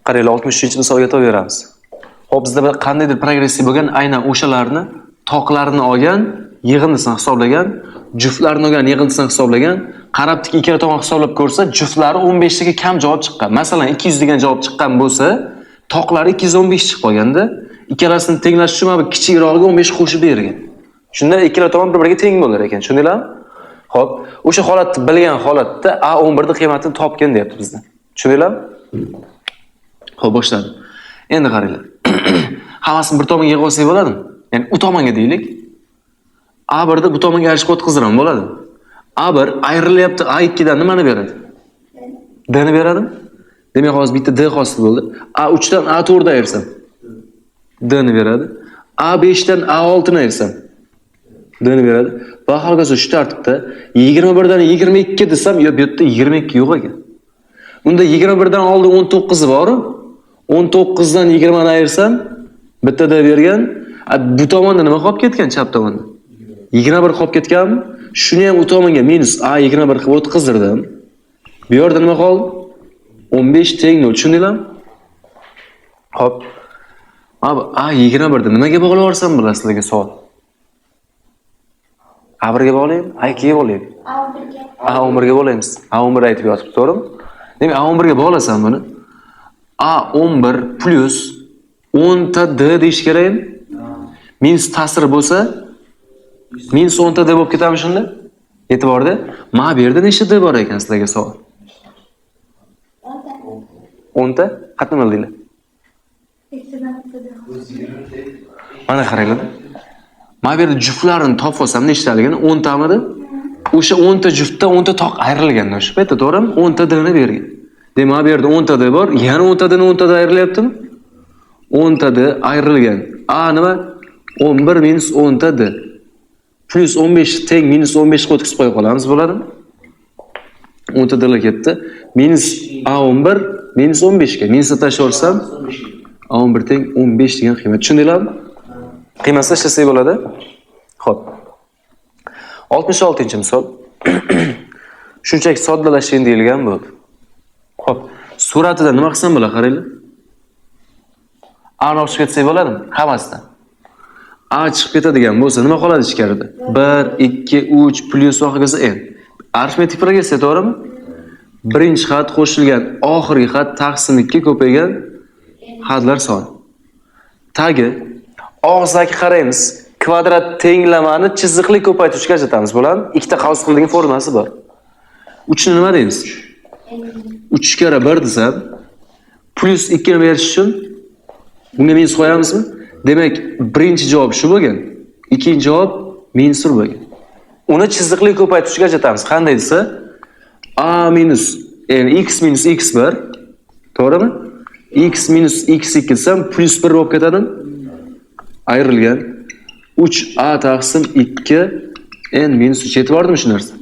Qaranglar, 63-misolga to'g'riramiz. Xo'p, bizda bir qandaydir progressiv bo'lgan, aynan o'shalarni toqlarini olgan, yig'indisini hisoblagan, juftlarini olgan, yig'indisini hisoblagan, qarabdiki ikkala tomon hisoblab ko'rsa, juftlari 15 taga kam javob chiqqan. Masalan, 200 degan javob chiqqan bo'lsa, toqlari 215 chiqib qolganda, ikkalasini tenglash uchun mana kichikrog'iga 15 qo'shib bergan. Shunda ikkala tomon bir-biriga teng bo'lar ekan. Tushundinglarmi? Xo'p, o'sha holatni bilgan holatda A11 ning qiymatini topgan deyapti bizda. Tushundinglarmi? Xo'p, boshladim. Endi qaranglar. Hammasini bir tomonga yig'ib olsak bo'ladimi? Ya'ni u tomonga deylik. A1 da bu tomonga ayirishib o'tkazsam bo'ladi. A1 ayrilyapti A2 dan nimani beradi? D ni beradi. Demak, hozir bitta D hosil bo'ldi. A3 dan A4 da ayirsam D ni beradi. A5 dan A6 ni ayirsam D ni beradi. Va hokazo shu tartibda 21 dan 22 desam, yo bu yerda 22 yo'q ekan. Unda 21 dan oldin 19 bor. 19 dan 20 ni ayirsam bittada bergan. Bu tomonda nima qolib ketgan, chap tomonda? 21 qolib ketganmi? Shuni ham u tomonga minus A21 qilib o'tkazdirdim. Bu yerda nima qoldi? 15 teng 0. Tushundinglarmi? Xo'p. Mana A21 da nimaga bog'lab yuborsam bo'ladi sizlarga savol. A1 ga bog'laymi? A2 ga bog'laymi? A11 ga bog'laymiz. A11 aytib yotibdi, to'g'rimi? Demak, A11 ga bog'lasam buni A11 plus 10 ta D deyish kerak. Minus ta'sir bo'lsa, minus 10 ta D bo'lib ketami shunda? E'tiborda, mana bu yerda nechta D bor ekan sizlarga savol? 10 ta? Qatnam qildinglar? Mana qaranglar. Mana bu yerda juftlarini topib olsam nechtaligini? 10 tamidi? O'sha 10 ta juftda 10 ta toq ayrilganda o'sha paytda, to'g'rimi? 10 ta D'ni bergan. Demak, bu yerda 10 ta D bor, yana 10 ta D'ni 10 ta da ayrilyaptimi? 10 ta D ayrilgan. A nima? 11 minus 10 ta D. Plus 15 teng minus 15 qo'tkizib qo'yib qolamiz, bo'ladimi? 10 ta D'lar ketdi. Minus A11 minus 15 ga. Minusni tashlarsam A11 teng 15 degan qiymat. Tushundinglarmi? Qiymatni tashlasak bo'ladi. Xo'p. 66-misol. Shunchaki soddalashing deyilgan bo'ldi. Xo'p, suratida nima qilsam bo'ladi, qaranglar. A ni olib chiqib ketsak bo'ladimi? Hammasidan. A chiqib ketadigan bo'lsa, nima qoladi ichkarida? 1, 2, 3 plus va hokazo n. Arifmetik progressiya, to'g'rimi? Birinchi xat qo'shilgan oxirgi xat taqsim 2 ko'paygan xatlar soni. Tagi og'zaki qaraymiz. Kvadrat tenglamani chiziqli ko'paytirishga ajratamiz, bo'ladimi? Ikkita qavs qiladigan formulasi bor. 3 ni nima deymiz? 3 kara 1 desam, plus 2 ni berish uchun bunga minus qo'yamizmi? Demak, birinchi javob shu bo'lgan. Ikkinchi javob minus bo'lgan. Uni chiziqli ko'paytirishga ajratamiz. Qanday desa, a minus, ya'ni x minus x1, to'g'rimi? X minus x2 desam, plus 1 bo'lib ketadi. Ayrilgan 3a taqsim 2 n minus 3 yetib bordimi shu narsa?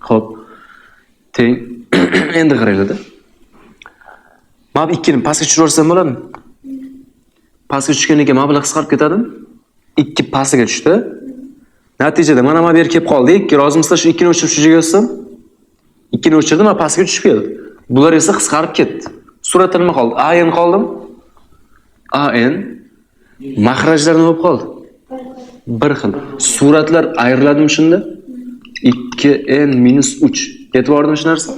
Xo'p. Teng. Endi qaranglar-da. Mana 2 ni pastga tushirib yuborsam bo'ladimi? Pastga tushgandan keyin mablag' qisqarib ketadimi? 2 pastga tushdi. Natijada mana bu yer kelib qoldi. 2 rozimisizlar, shu 2 ni o'chirib shu joyga yotsam? 2 ni o'chirdim, mana pastga tushib keldi. Bular esa qisqarib ketdi. Suratda nima qoldi? AN qoldimi? AN mahrajlar nima bo'lib qoldi? Bir xil. Suratlar ayriladimi shunda? 2n minus 3. Ketib bordimi shu narsa?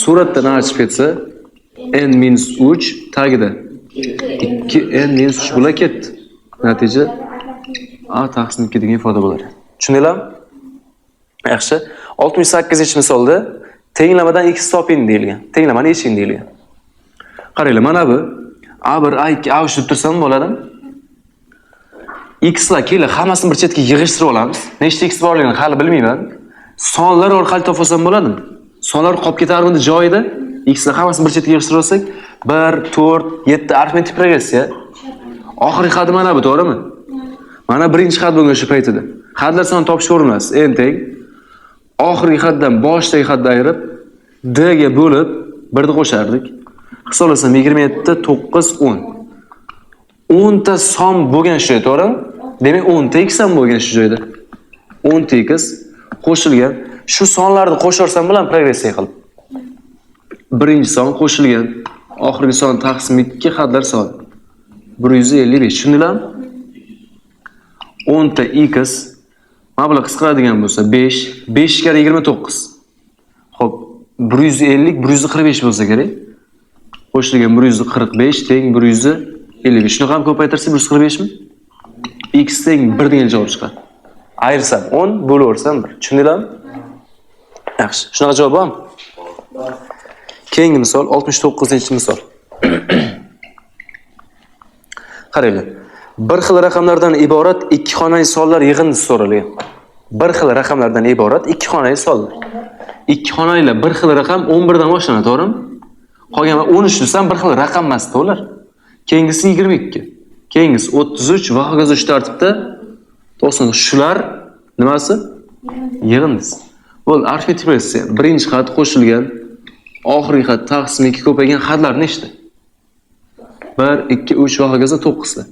Suratdan chiqib ketsa n minus 3 tagida 2n minus 3 bo'la ketdi. Natija a taqsim 2 degan ifoda bo'lar. Tushundinglarmi? Yaxshi. 68-misolda tenglamadan x toping deyilgan. Tenglamani yeching deyilgan. Qaranglar, mana bu A1, A2, A3 deb tursam bo'ladimi? X lar kelar hammasini bir chetga yig'ishtirib olamiz. Nechta x borligini hali bilmayman. Sonlar orqali topsam bo'ladimi? Sonlar qolib ketarmidi joyida? X lar hammasini bir chetga yig'ishtirib olsak, 1, 4, 7 arifmetik progressiya. Oxirgi xat mana bu, to'g'rimi? Mana birinchi xat bo'lgan shu paytida. Xatlar sonini topishga urinamiz. N teng oxirgi xatdan boshdagi xatni ayirib D ga bo'lib 1 ni qo'shardik. Hisoblasam 27, 9, 10. 10 ta son bo'lgan shu, to'g'rimi? Demak 10 ta x ham bo'lgan shu joyda. 10 ta x qo'shilgan. Shu sonlarni qo'sharsam bilan progressiya qilib. Birinchi son qo'shilgan oxirgi son taqsim 2 xatlar soni 155. Tushundinglarmi? 10 ta x mablag' qisqaradigan bo'lsa 5, 5 kare 29. Xo'p, 150 145 bo'lsa kerak. Qo'shilgan 145 teng 155. Shuni ham ko'paytirsak 145 mi? X teng 1 degan javob chiqadi. Ayirsam 10, bo'laversam 1. Tushundinglarmi? Yaxshi. Shunaqa javob bormi? Keyingi misol 69-misol. Qaranglar. Bir xil raqamlardan iborat ikki xonali sonlar yig'indisi so'ralgan. Bir xil raqamlardan iborat ikki xonali sonlar. Ikki xonalilar bir xil raqam 11 dan boshlanadi, to'g'rimi? Qolgan 13 desam bir xil raqam emas, to'g'rilar. Keyingisi 22. Keyingisi 33 va hokazo shu tartibda to'g'ri. Shular nimasi? Yig'indisi. Bo'ldi, arifmetik progressiya. Birinchi xat qo'shilgan, oxirgi xat taqsim 2 ko'paygan xatlar nechta? 1, 2, 3 va hokazo 9 ta.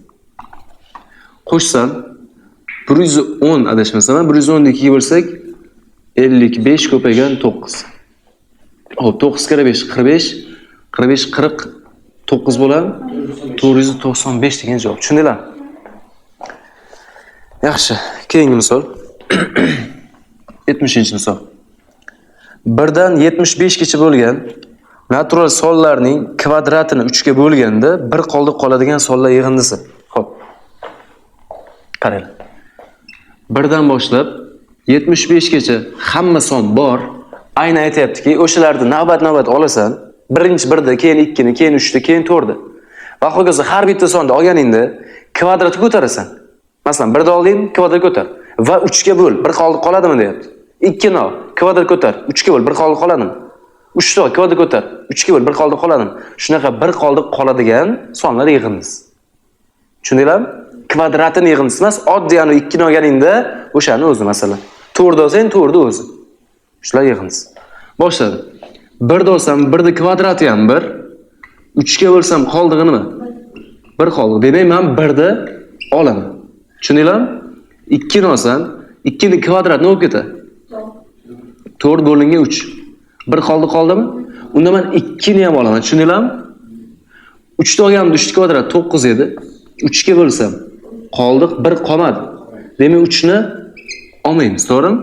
Qo'shsam 110 adashmasam, 110 ni 2 ga bo'lsak 55 ko'paygan 9. Hop, 9 kare 5 45, 45 49 bo'ladi. 495 degan javob. Tushundinglar? Yaxshi. Keyingi misol. 70-misol. 1 dan 75 gacha bo'lgan natural sonlarning kvadratini 3 ga bo'lganda bir qoldiq qoladigan sonlar yig'indisi. Xo'p. Qarang. 1 dan boshlab 75 gacha hamma son bor. Ayni aytayaptiki, o'shalarni navbat-navbat olasan. Birinchi 1da, keyin 2ni, keyin 3da, keyin 4da. Va hokazo har bitta sonni olganingda kvadratni ko'tarasan. Masalan, 1da olding, kvadrat ko'tar va 3 ga bo'l, bir qoldiq qoladimi deyapti. 2ni ol, kvadrat ko'tar, 3 ga bo'l, bir qoldiq qoladimi? 3ni ol, kvadrat ko'tar, 3 ga bo'l, bir qoldiq qoladimi? Shunaqa bir qoldiq qoladigan sonlar yig'indisi. Tushundinglarmi? Kvadratini yig'indisi emas, oddiy ani 2ni olganingda o'shani o'zi masalan. 4da olsang, 4da o'zi. Shular yig'indisi. Boshladim. 1da olsam, 1da kvadrati ham 1. 3 ga bo'lsam qoldig'i nima? 1 qoldi. Demak, men 1da olaman. Tushundinglarmi? 2ni olsam, 2ni kvadrat nima bo'lib ketadi? 4 bo'lingan 3. 1 qoldimi? Unda men 2ni ham olaman. Tushundinglarmi? 3 da olganimda 3 kvadrat 9 edi. 3 ga bo'lsam qoldiq 1 qolmadi. Demak 3 ni olmaymiz, to'g'rimi?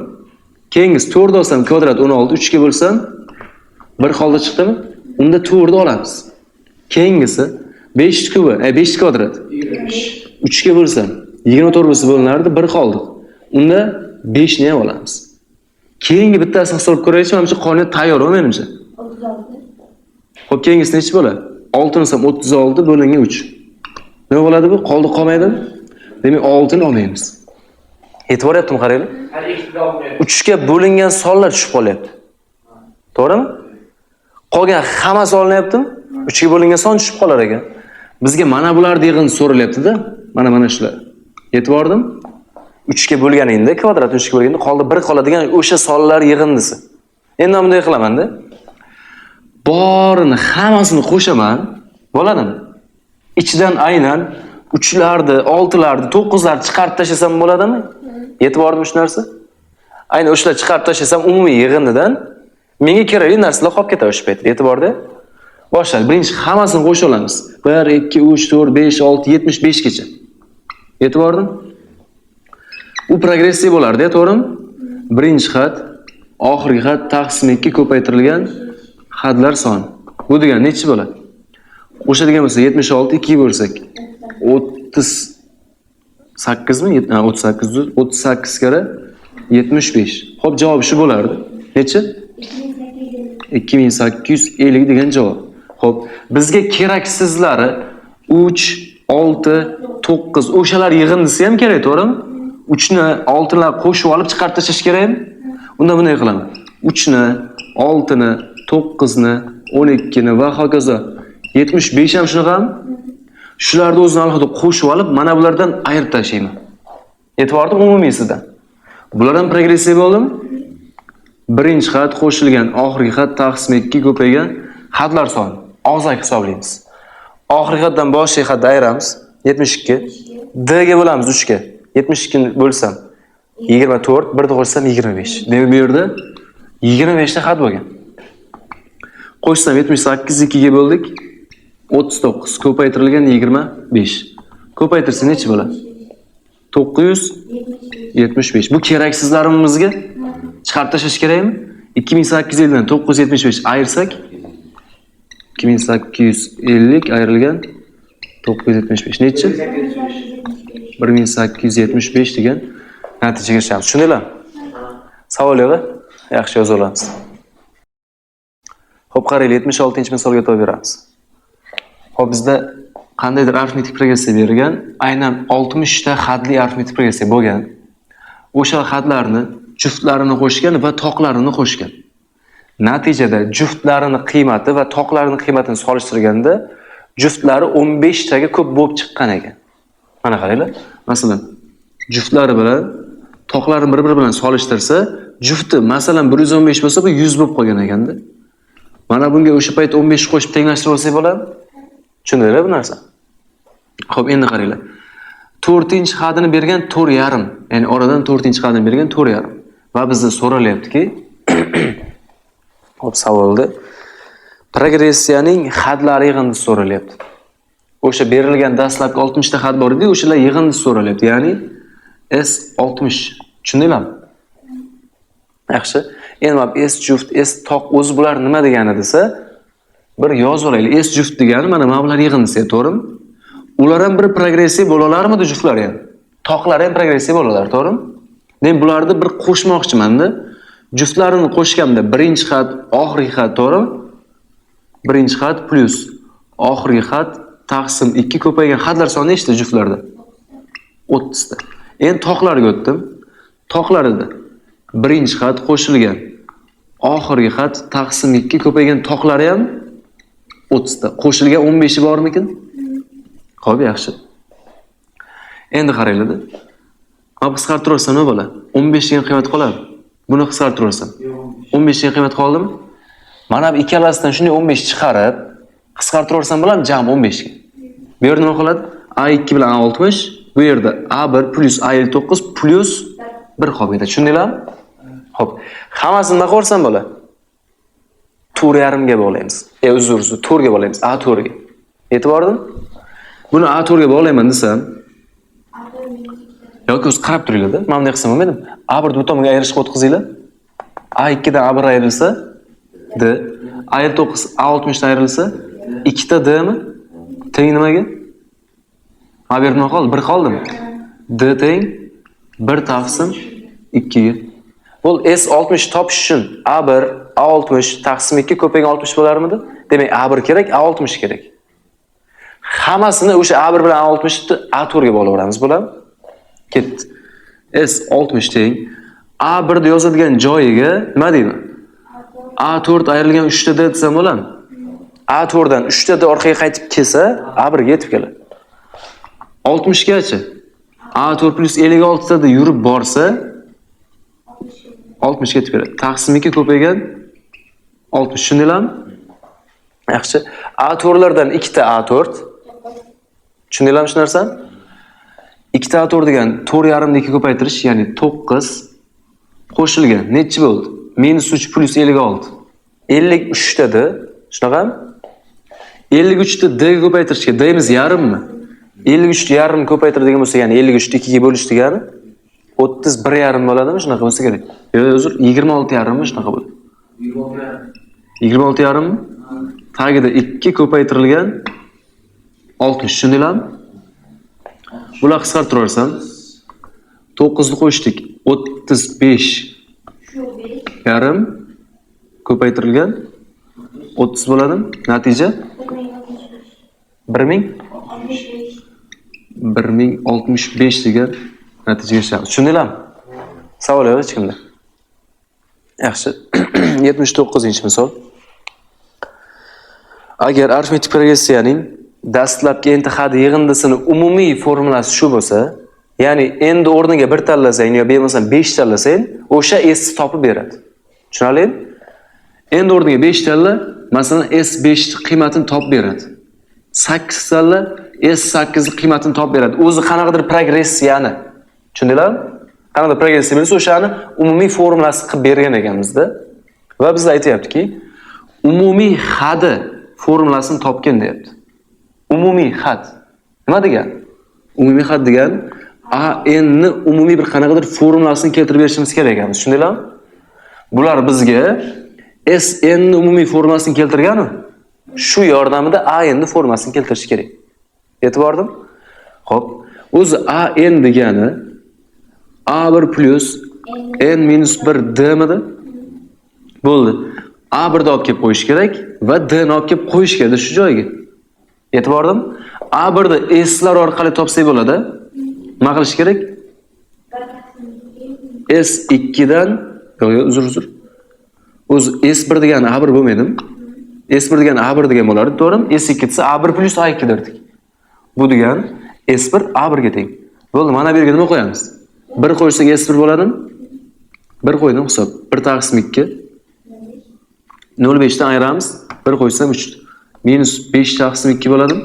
Keyingisi 4 olsam kvadrat 16, 3 ga bo'lsam 1 qoldi chiqdimi? Unda 4 olamiz. Keyingisi 5 kubi, 5 kvadrat 25. 3 ga bo'lsam 24 bo'lsa bo'linardi, 1 qoldi. Unda 5 ni ham olamiz. Keyingi bittasini hisoblab ko'raylikchi, menimcha qonun tayyor menimcha. 36. Xo'p, keyingisi necha bo'ladi? 6 ni olsam 36 bo'lingan 3. Nima bo'ladi bu? Qoldi qolmaydimi? Demak 6 ni olmaymiz. E'tibor etdim, qaranglar. 3 ga bo'lingan sonlar tushib qolyapti. To'g'rimi? Qolgan hammasi olinyaptimi? 3 ga bo'lingan son tushib qolar ekan. Bizga mana bularni yig'ini so'ralyapti-da. Mana shular. E'tibordim? 3 ga bo'lganingda, kvadrat 3 ga bo'lganda qoldi 1 qoladigan o'sha sonlar yig'indisi. Endi bunday qilaman-da. Borini hammasini qo'shaman. Bo'ladimi? Ichidan aynan 3larni, 6larni, 9larni chiqarib tashlasam bo'ladimi? E'tibordim shu narsa? Aynan o'shalar chiqarib tashlasam umumiy yig'inidan menga kerakli narsalar qolib ketadi o'sha paytda. E'tiborda. Boshlaylik. Birinchi hammasini qo'sha olamiz. 1, 2, 3, 4, 5, 6, 75 gacha. E'tibordim? U progressiya bo'lardi, to'g'rimi? Birinchi xat, oxirgi xat taqsim 2 ko'paytirilgan xatlar soni. Bu degani necha bo'ladi? Qo'shadigan bo'lsa 76 2 ga bo'lsak 38 mi? 38 kare 75. Xo'p, javob shu bo'lardi. Necha? 2850 degan javob. Xo'p, bizga keraksizlari 3, 6, 9 o'shalar yig'indisi ham kerak, to'g'rimi? 3 ni 6 ni qo'shib olib chiqarib tashlash kerakmi? Unda bunday qilaman. 3 ni, 6 ni, 9 ni, 12 ni va hokazo 75 ham shunaqami? Shularni o'zini alohida qo'shib olib, mana bulardan ayirib tashlayman. E'tibordim umumiysidan. Bular ham progressiya bo'ldimi? Birinchi xat qo'shilgan, oxirgi xat taqsim 2 ko'paygan xatlar soni. Og'zaki hisoblaymiz. Oxirgi xatdan boshqa xatni ayiramiz. 72. D ga bo'lamiz 3 ga. 72 ni bo'lsam 24, 1 ni qo'shsam 25. Demak, bu yerda 25 ta xat bo'lgan. Qo'shsam 78 2 ga bo'ldik. 39 ko'paytirilgan 25. Ko'paytirsa nechi bo'ladi? 975. Bu keraksizlarimizga chiqarib tashlash kerakmi? 2850 dan 975 ayirsak 2850 ayrilgan 975 nechi? 1875 degan natijaga erishamiz. Tushundinglarmi? Savol yo'q? Yaxshi yozib olamiz. Xo'p, qaraylik, 76-misolga e'tibor beramiz. Xo'p, bizda qandaydir arifmetik progressiya berilgan, aynan 60 ta xatli arifmetik progressiya bo'lgan. O'sha xatlarni juftlarini qo'shgan va toqlarini qo'shgan. Natijada juftlarini qiymati va toqlarini qiymatini solishtirganda juftlari 15 taga ko'p bo'lib chiqqan ekan. Mana qaranglar. Masalan, juftlari bilan toqlarini bir-biri bilan solishtirsa, jufti masalan 115 bo'lsa, bu 100 bo'lib qolgan ekanda. Mana bunga o'sha payt 15 qo'shib tenglashtirib olsak bo'ladi. Tushundinglar bu narsa? Xo'p, endi qaranglar. 4-xatini bergan 4,5. Ya'ni oradan 4-xatini bergan 4,5. Va bizda so'ralyaptiki, xo'p, savolda progressiyaning xatlari yig'indisi so'ralyapti. O'sha berilgan dastlabki 60 ta xat bor edi, o'shalar yig'indisi so'ralyapti. Ya'ni S60. Tushundinglarmi? Yaxshi. Endi S juft, S toq o'zi bular nima degani desa, bir yozib olaylik. S juft degani mana bular yig'indisi, to'g'rimi? Ular ham bir progressiya bo'la olarmidi juftlar ham? Toqlar ham progressiya bo'la olar, to'g'rimi? Men bularni bir qo'shmoqchiman-da. Juftlarini qo'shganda birinchi xat, oxirgi xat, to'g'rimi? Birinchi xat plus oxirgi xat taqsim 2 ko'paygan xatlar soni nechta juftlarda? 30 ta. Endi toqlarga o'tdim. Toqlarida birinchi xat qo'shilgan, oxirgi xat taqsim 2 ko'paygan toqlari ham 30 ta. Qo'shilgan 15 bormikin? Xo'p, yaxshi. Endi qaranglar-da. Mana qisqartirib olsam nima bo'ladi? 15 degan qiymat qoladi. Buni qisqartirib olsam 15 degan qiymat qoldimi? Mana bu ikkalasidan shunday 15 chiqarib, qisqartirib olsam bo'ladimi? Jami 15 ga. Bu yerda nima qoladi? A2 bilan A60, bu yerda A1 plus A59 plus 1 qolib ketadi. Tushundinglarmi? Xo'p, hammasini nima qilsam bo'ladi? 4,5 ga bog'laymiz. Uzr, 4 ga bog'laymiz. A4 ga. E'tibordim? Buni A4 ga bog'layman desam, yoki o'z qarab turinglar-da. Men bunday qilsam bo'lmaydimi? A1 bu tomonga ayirishga o'tkazinglar. A2 dan A1 ayrilsa D, A59 A60 dan ayrilsa 2 ta D mi? Teng nimaga? Mana bu yerda nima qoldi? 1 qoldimi? D teng 1 taqsim 2 ga. Bu S60 topish uchun A1 A60 taqsim 2 ko'paygan 60 bo'larmidi? Demak, A1 kerak, A60 kerak. Hammasini o'sha A1 bilan A60 ni A4 ga bog'layveramiz, bo'ladimi? Ketdi. S60 teng A1 da yozadigan joyiga nima deyman? A4 ayrilgan 3 ta D desam bo'ladimi? A4 dan 3 ta D orqaga qaytib kelsa, A1 ga yetib keladi. 60 gacha A4 plus 56 ta da yurib borsa 60 ga yetib keladi. Taqsim 2 ko'paygan 60. Tushundinglarmi? Yaxshi. A4lardan 2 ta A4. Tushundinglarmi shu narsani? 2 ta A4 degan 4,5 ni 2 ko'paytirish, ya'ni 9 qo'shilgan. Nechi bo'ldi? -3 plus 56. 53 ta D. Shunaqami? 53 ta D ga ko'paytirishga D'imiz yarimmi? 53 ni yarim ko'paytiradigan bo'lsa, ya'ni 53 ni 2 ga bo'lish degani 31,5 bo'ladimi? Shunaqa bo'lsa kerak. Yo'q, uzr, 26,5 mi? Shunaqa bo'ladi. 26,5 mi? Tagida 2 ko'paytirilgan 60. Tushundinglarmi? Bular qisqartirib olsam 9 ni qo'shdik. 35 yarim ko'paytirilgan 30 bo'ladimi? Natija 1065 degan natijaga erishamiz. Tushundinglarmi? Savol yo'q hech kimda. Yaxshi. 79-misol. Agar arifmetik progressiyaning dastlabki enti xat yig'indisining umumiy formulasi shu bo'lsa, ya'ni endi o'rniga 1 tanlasang yoki bo'lmasa 5 tanlasang, o'sha S topib beradi. Tushunarlimi? Endi o'rniga 5 tanla, masalan S5 qiymatini topib beradi. 8 tanla S8 qiymatini topib beradi. O'zi qanaqadir progressiyani. Tushundinglarmi? Qanaqadir progressiya bo'lsa, o'shani umumiy formulasi qilib bergan ekanmiz-da. Va biz aytayaptiki, umumiy xadi formulasini topgan deyapti. umumiy xat. Nima degani? Umumiy xat degani a n ni umumiy bir qanaqadir formulasini keltirib berishimiz kerak ekan. Tushundinglarmi? Bular bizga s n ni umumiy formulasini keltirgani, shu yordamida a n ni formulasini keltirish kerak. Yetib bordim? Xo'p, o'zi a n degani a1 plus n minus 1 d midi? Bo'ldi. A1 ni olib kelib qo'yish kerak va D ni olib kelib qo'yish kerak shu joyga. Yetib bordim? A1 ni S'lar orqali topsak bo'ladi. Nima qilish kerak? S2 dan uzr. O'z S1 degani A1 bo'lmaydimi? S1 degani A1 degan bo'lardi, to'g'rimi? S2 desa A1 plus A2 derdik. Bu degani S1 A1 ga teng. Bo'ldi, mana bu yerga nima qo'yamiz? 1 qo'ysak S1 bo'ladimi? 1 qo'ydim hisob. 1 taqsim 2. 0,5 dan ayiramiz. 1 qo'ysam 3. Minus 5 taqsim 2 bo'ladi.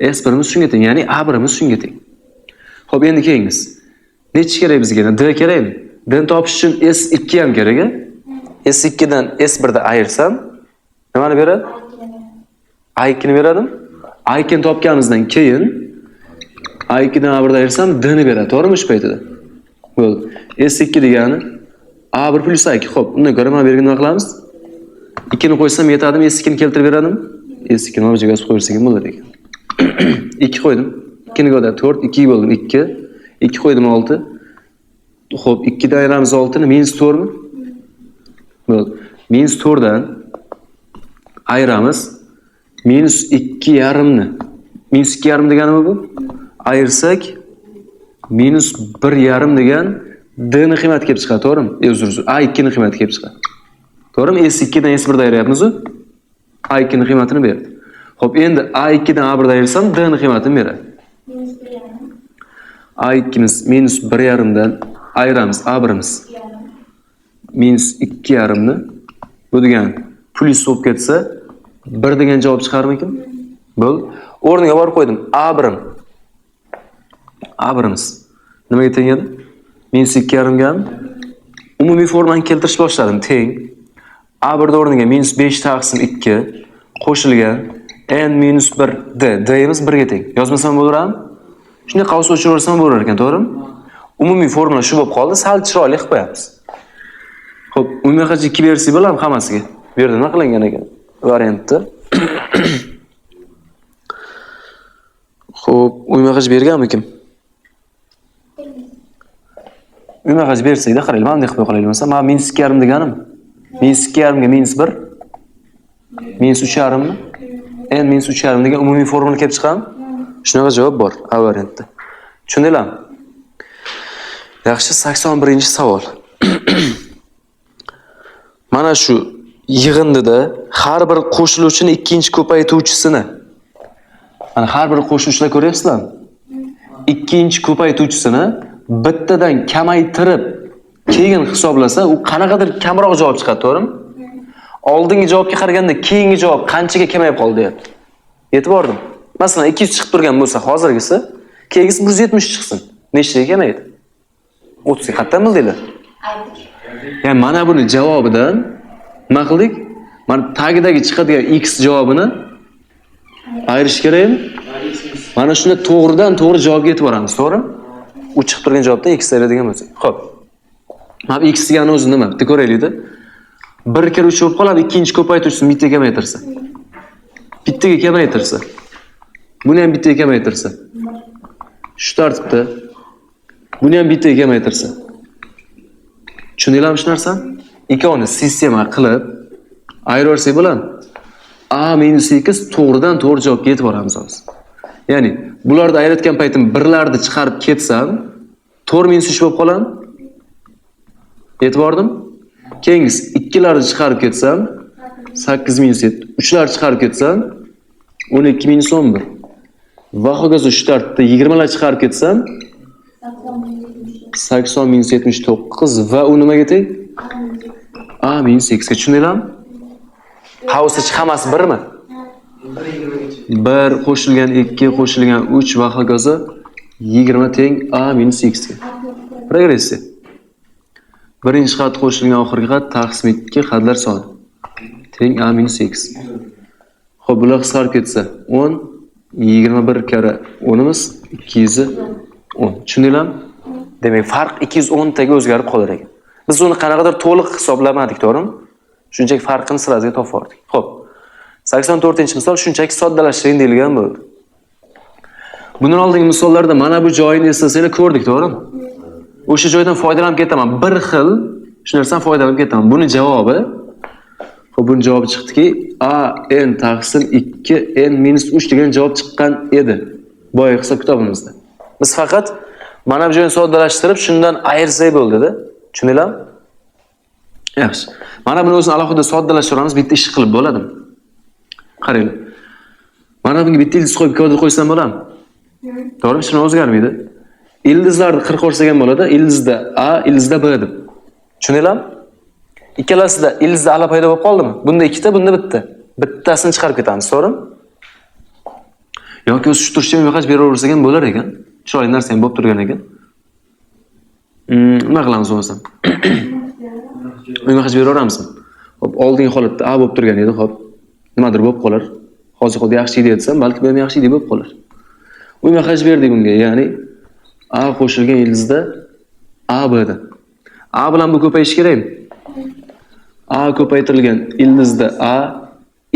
S1imiz shunga teng, ya'ni A1imiz shunga teng. Xo'p, endi keyingiz. Nechi kerak bizga? D kerakmi? D ni topish uchun S2 ham kerak. S2 dan S1 da ayirsam, nimani beradi? A2 ni beradimi? A2 ni topganimizdan keyin A2 dan A1 da ayirsam D ni beradi, to'g'rimi shu paytida? Bo'ldi. S2 degani A1 plus A2. Xo'p, undan ko'ra mana bu yerga nima qilamiz? 2 ni qo'ysam yetadimi? S2 ni keltirib beradimi? S2 ni mana bu yerga qo'ysak ham bo'lar ekan. 2 qo'ydim. 2 ni go'da 4, 2 ga bo'ldim 2. 2 qo'ydim 6. Xo'p, 2 dan ayiramiz 6 ni minus 4 mi? Bo'ldi. Minus 4 dan ayiramiz minus 2,5 ni. Minus 2,5 deganimi bu? Ayirsak minus 1,5 degan D ni qiymati kelib chiqadi, to'g'rimi? Uzr. A2 ni qiymati kelib chiqadi. To'g'rimi? S2 dan S1 da ayiryapmiz-ku. A2 ni qiymatini berdi. Xo'p, endi A2 dan A1 da ayirsam D ni qiymatini beradi. A2miz minus 1,5 dan ayiramiz A1imiz. Minus 2,5 ni. Bu degani plus bo'lib ketsa 1 degan javob chiqarmikin? Bo'ldi. O'rniga borib qo'ydim. A1im. A1imiz nimaga teng edi? Minus 2,5 ga umumiy formani keltirish boshladim. Teng. A1 o'rniga minus 5 taqsim 2 qo'shilgan n minus 1 d. D'imiz 1 ga teng. Yozmasam bo'laverami? Shunday qavs o'chiraversam bo'lar ekan, to'g'rimi? Umumiy formula shu bo'lib qoldi, sal chiroyli qilib qo'yamiz. Xo'p, umumiy xaraj 2 bersak bo'ladimi hammasiga? Bu yerda nima qilingan ekan? Variantda. Xo'p, umumiy xaraj berganmi kim? Umumiy xaraj bersakda qaraylik, mana bunday qilib qo'yaylik. Masalan, men minus 2,5 deganim. Minus 2,5 ga minus 1. Minus 3,5 mi? N minus 3,5 degan umumiy formula kelib chiqadimi? Shunaqa javob bor A variantda. Tushundinglarmi? Yaxshi, 81-savol. Mana shu yig'indida har bir qo'shiluvchini ikkinchi ko'paytuvchisini. Mana har bir qo'shuvchilar ko'ryapsizlarmi? Ikkinchi ko'paytuvchisini bittadan kamaytirib keyin hisoblasa, u qanaqadir kamroq javob chiqadi, to'g'rimi? Oldingi javobga qaraganda keyingi javob qanchaga kamayib qoldi deyapti. Yetib bordim. Masalan, 200 chiqib turgan bo'lsa, hozirgisi, keyingisi 170 chiqsin. Nechtaga kamaydi? 30 ga qatdan bildinglar? Ya'ni mana buni javobidan nima qildik? Mana tagidagi chiqadigan x javobini ayirish kerakmi? Mana shunda to'g'ridan to'g'ri javobga yetib boramiz, to'g'rimi? U chiqib turgan javobdan x ayiradigan bo'lsak. Xo'p. Mana x degani o'zi nima? Bitta ko'raylik-da. 1 kira 3 bo'lib qoladi, ikkinchi ko'paytirishni bittaga kamaytirsa. Bittaga kamaytirsa. Buni ham bittaga kamaytirsa. Shu tartibda buni ham bittaga kamaytirsa. Tushundinglarmi shu narsani? Ikkovini sistema qilib ayiraversak bo'ladi. A-2 to'g'ridan to'g'ri javobga yetib boramiz hozir. Ya'ni bularni ayirayotgan paytim birlarni chiqarib ketsam 4-3 bo'lib qoladi. Yetib bordim? Keyingisi 2larni chiqarib ketsam 8-7, 3larni chiqarib ketsam 12-11. Va hokazo shu tartibda 20 lar chiqarib ketsam 80-79 va u nimaga teng? A-x ga. Tushundinglarmi? Qavsich hammasi birmi? 1 qo'shilgan 2 qo'shilgan 3 va hokazo 20 teng A-x ga. Progressiya. Birinchi xat qo'shilgan oxirgi xat taqsim 2 xatlar soni teng A-x. Xo'p, bular qisqarib ketsa 10 21 kara 10'imiz 210. Tushundinglarmi? Demak, farq 210 taga o'zgarib qolar ekan. Biz uni qanaqadir to'liq hisoblamadik, to'g'rimi? Shunchaki farqini sirasiga topib oldik. Xo'p. 84-misol shunchaki soddalashtiring deyilgan bo'ldi. Bundan oldingi misollarda mana bu joyini eslasanglar ko'rdik, to'g'rimi? O'sha joydan foydalanib ketaman. Bir xil shu narsadan foydalanib ketaman. Buni javobi, xo'p, buni javobi chiqdiki, a n taqsim 2 n minus 3 degan javob chiqqan edi. Boya hisob kitobimizda. Biz faqat mana bu joyni soddalashtirib, shundan ayirsak bo'ldi-da. Tushundinglarmi? Yaxshi. Mana buni o'zini alohida soddalashtiramiz, bitta ish qilib bo'ladimi? Qaranglar. Mana bunga bitta ildiz qo'yib kvadrat qo'ysam bo'ladimi? To'g'rimi? Shuni o'zgarmaydi. Ildizlarni qirqorsak ham bo'ladi. Ildizda A, ildizda B deb. Tushundinglarmi? Ikkalasida ildizda A paydo bo'lib qoldimi? Bunda ikkita, bunda bitta. Bittasini chiqarib ketamiz, to'g'rimi? Yoki o'z turishga yo'qach beraversak ham bo'lar ekan. Chiroyli narsa ham bo'lib turgan ekan. Nima qilamiz bo'lmasa? Yo'qach beraveramizmi? Xo'p, oldingi holatda A bo'lib turgan edi, xo'p. Nimadir bo'lib qolar. Hozir xuddi yaxshi edi desam, balki bu ham yaxshi edi bo'lib qolar. Uyma haj berdik bunga, ya'ni A qo'shilgan ildizda A bo'ladi. A bilan bu ko'payishi kerakmi? A ko'paytirilgan ildizda A,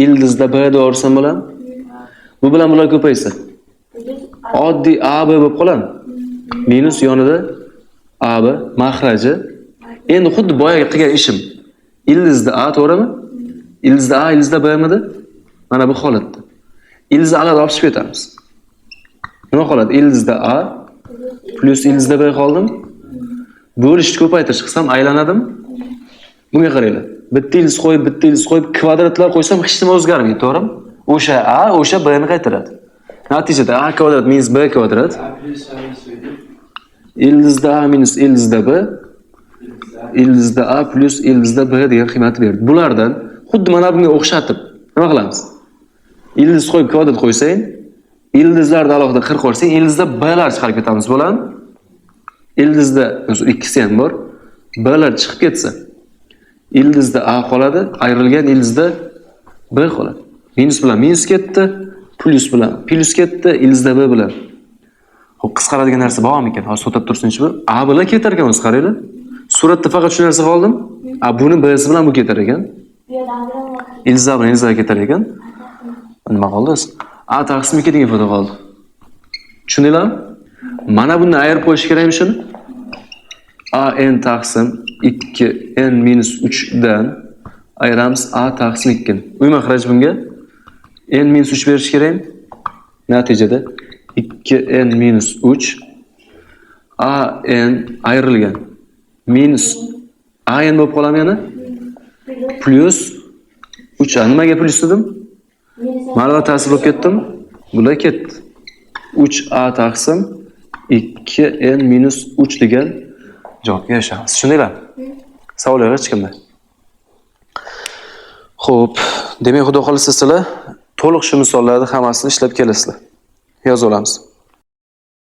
ildizda B deb yuborsam bo'ladimi? Bu bilan bular ko'paysa, oddiy A B bo'lib qoladimi? Minus yonida A B mahraji. Endi xuddi boyaga qilgan ishim. Ildizda A, to'g'rimi? Ildizda A, ildizda B midi? Mana bu holatda. Ildizda A'ni olib chiqib ketamiz. Nima qoladi? Ildizda A plus ildizda B qoldimi? Bo'lishni ko'paytirish qilsam aylanadimi? Bunga qaranglar. Bitta ildiz qo'yib, kvadratlar qo'ysam hech nima o'zgarmaydi, to'g'rimi? O'sha A, o'sha B ni qaytaradi. Natijada A kvadrat minus B kvadrat. Ildizda A minus ildizda B, ildizda A plus ildizda B degan qiymat berdi. Bulardan xuddi mana bunga o'xshatib nima qilamiz? Ildiz qo'yib kvadrat qo'ysang, ildizlarni alohida qirq olsang, ildizda B'lar chiqarib ketamiz, bo'ladimi? Ildizda ikkisi ham bor. B'lar chiqib ketsa, ildizda A qoladi, ayrilgan ildizda B qoladi. Minus bilan minus ketdi, plus bilan plus ketdi, ildizda B bilan. Xo'p, qisqaradigan narsa bormi ekan? Hozir to'xtab tursinchi bu. A bilan ketar ekan, o'zi qaranglar. Suratda faqat shu narsa qoldimi? A buni B'si bilan bu ketar ekan. Ildizlar bilan ildizlar ketar ekan. Nima qoldi? A taqsim 2 degan ifoda qoldi. Tushundinglarmi? Mana buni ayirib qo'yish kerakmi shuni? A n taqsim 2 n minus 3 dan ayiramiz A taqsim 2 ni. Uy mahraj bunga n minus 3 berish kerakmi? Natijada 2 n minus 3 A n ayrilgan minus A n bo'lib qoladi yana plus 3 a. Nimaga plus dedim? Ma'lumot ta'sir bo'lib ketdimi? Bular ketdi. 3a taqsim 2n minus 3 degan javobga erishamiz. Tushundinglarmi? Savollar hech kimda. Xo'p, demak, xudo xolisa sizlar to'liq shu misollarni hammasini ishlab kelasizlar. Yozib olamiz.